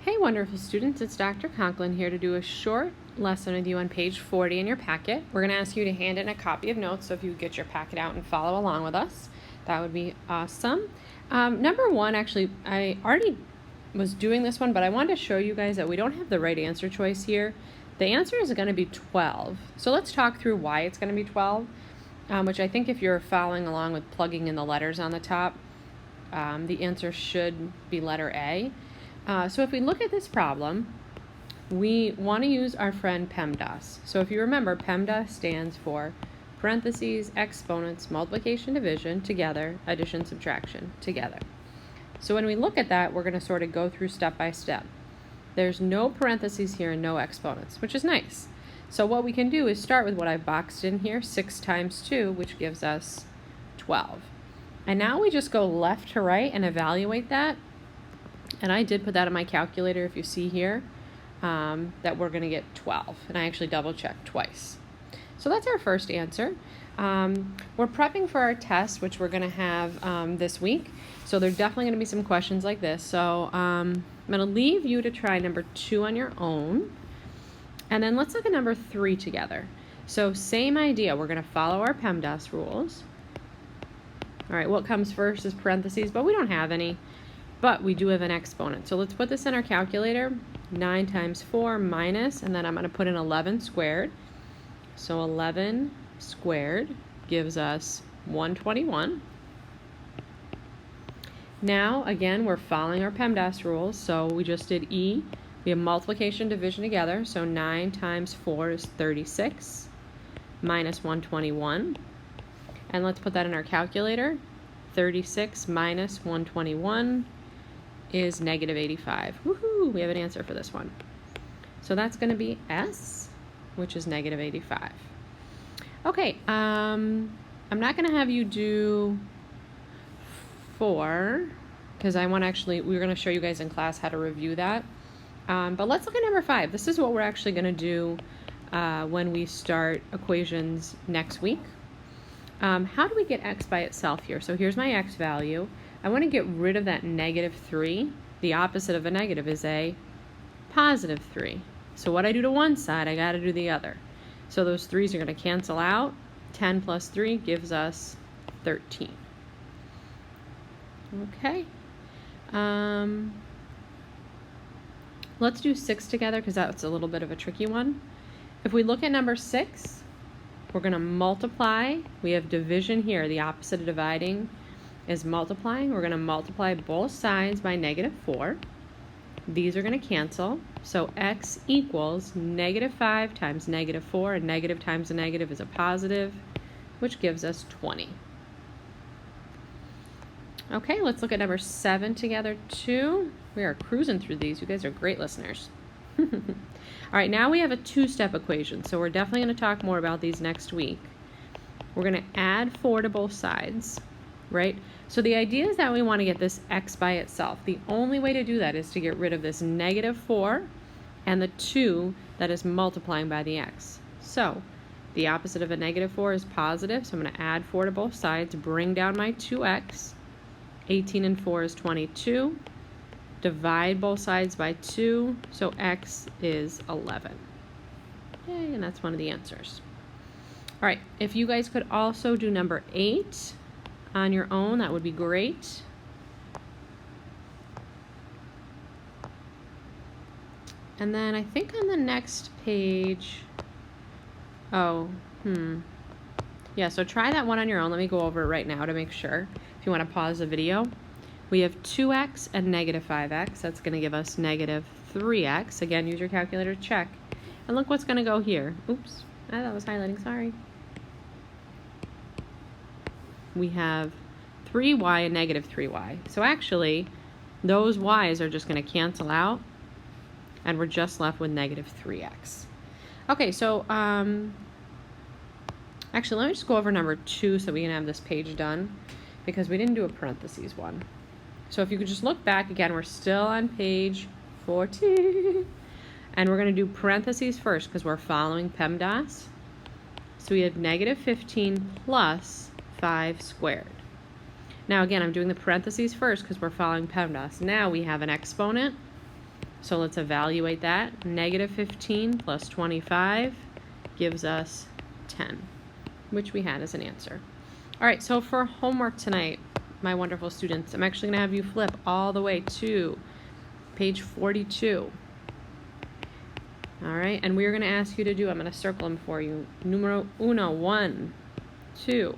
Hey wonderful students, it's Dr. Conklin here to do a short lesson with you on page 40 in your packet. We're going to ask you to hand in a copy of notes, so if you would get your packet out and follow along with us, that would be awesome. Number one, actually, I already was doing this one, but I wanted to show you guys that we don't have the right answer choice here. The answer is going to be 12. So let's talk through why it's going to be 12, which I think if you're following along with plugging in the letters on the top, the answer should be letter A. So if we look at this problem, we want to use our friend PEMDAS. So if you remember, PEMDAS stands for parentheses, exponents, multiplication, division, together, addition, subtraction, together. So when we look at that, we're going to sort of go through step by step. There's no parentheses here and no exponents, which is nice. So what we can do is start with what I've boxed in here, 6 times 2, which gives us 12. And now we just go left to right and evaluate that. And I did put that in my calculator, if you see here, that we're going to get 12. And I actually double checked twice. So that's our first answer. We're prepping for our test, which we're going to have this week. So there are definitely going to be some questions like this. So I'm going to leave you to try number 2 on your own. And then let's look at number 3 together. So same idea. We're going to follow our PEMDAS rules. All right, what comes first is parentheses, but we don't have any. But we do have an exponent. So let's put this in our calculator. 9 times 4 minus, and then I'm going to put in 11 squared. So 11 squared gives us 121. Now, again, we're following our PEMDAS rules. So we just did E. We have multiplication, division together. So 9 times 4 is 36 minus 121. And let's put that in our calculator. 36 minus 121 is negative 85. Woohoo! We have an answer for this one. So that's going to be S, which is negative 85. Okay, I'm not going to have you do 4, because we're going to show you guys in class how to review that. But let's look at number 5. This is what we're actually going to do when we start equations next week. How do we get x by itself here? So here's my x value. I want to get rid of that negative 3. The opposite of a negative is a positive 3. So what I do to one side, I got to do the other. So those 3's are going to cancel out. 10 plus 3 gives us 13. Okay. Let's do 6 together because that's a little bit of a tricky one. If we look at number 6, we're going to multiply. We have division here. The opposite of dividing is multiplying. We're going to multiply both sides by negative 4. These are going to cancel. So x equals negative 5 times negative 4. And negative times a negative is a positive, which gives us 20. Okay, let's look at number 7 together too. We are cruising through these. You guys are great listeners. All right, now we have a 2-step equation. So we're definitely going to talk more about these next week. We're going to add 4 to both sides, right? So the idea is that we want to get this x by itself. The only way to do that is to get rid of this negative 4 and the 2 that is multiplying by the x. So the opposite of a negative 4 is positive, so I'm going to add 4 to both sides, bring down my 2x. 18 and 4 is 22. Divide both sides by 2, so x is 11. Yay, and that's one of the answers. All right, if you guys could also do number 8 on your own, that would be great. And then I think on the next page, yeah, so try that one on your own. Let me go over it right now to make sure. If you want to pause the video. We have 2x and negative 5x. That's going to give us negative 3x. Again, use your calculator to check. And look what's going to go here. Oops, that was highlighting, sorry. We have 3y and negative 3y. So actually, those y's are just going to cancel out, and we're just left with negative 3x. Okay, so actually, let me just go over number 2 so we can have this page done, because we didn't do a parentheses one. So if you could just look back again, we're still on page 40. And we're going to do parentheses first because we're following PEMDAS. So we have negative 15 plus 5 squared. Now again, I'm doing the parentheses first because we're following PEMDAS. Now we have an exponent So let's evaluate that. Negative 15 plus 25 gives us 10, which we had as an answer. All right, so for homework tonight, my wonderful students, I'm actually going to have you flip all the way to page 42. All right, and we're going to ask you to do, I'm going to circle them for you. Numero uno, 1, 2,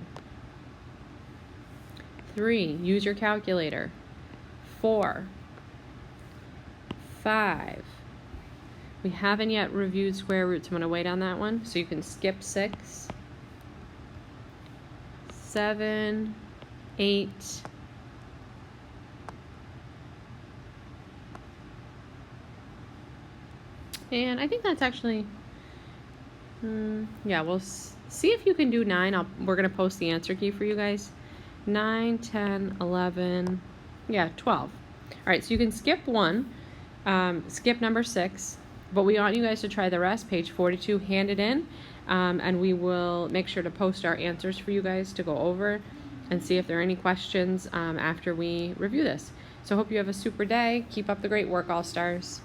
3, use your calculator. 4, 5. We haven't yet reviewed square roots. I'm going to wait on that one, so you can skip 6, 7, 8, 'and I think that's actually, yeah, we'll see if you can do 9. We're going to post the answer key for you guys. 9, 10, 11, yeah, 12. All right, so you can skip 1, skip number 6, but we want you guys to try the rest. Page 42, hand it in, and we will make sure to post our answers for you guys to go over and see if there are any questions after we review this. So hope you have a super day. Keep up the great work, All-Stars.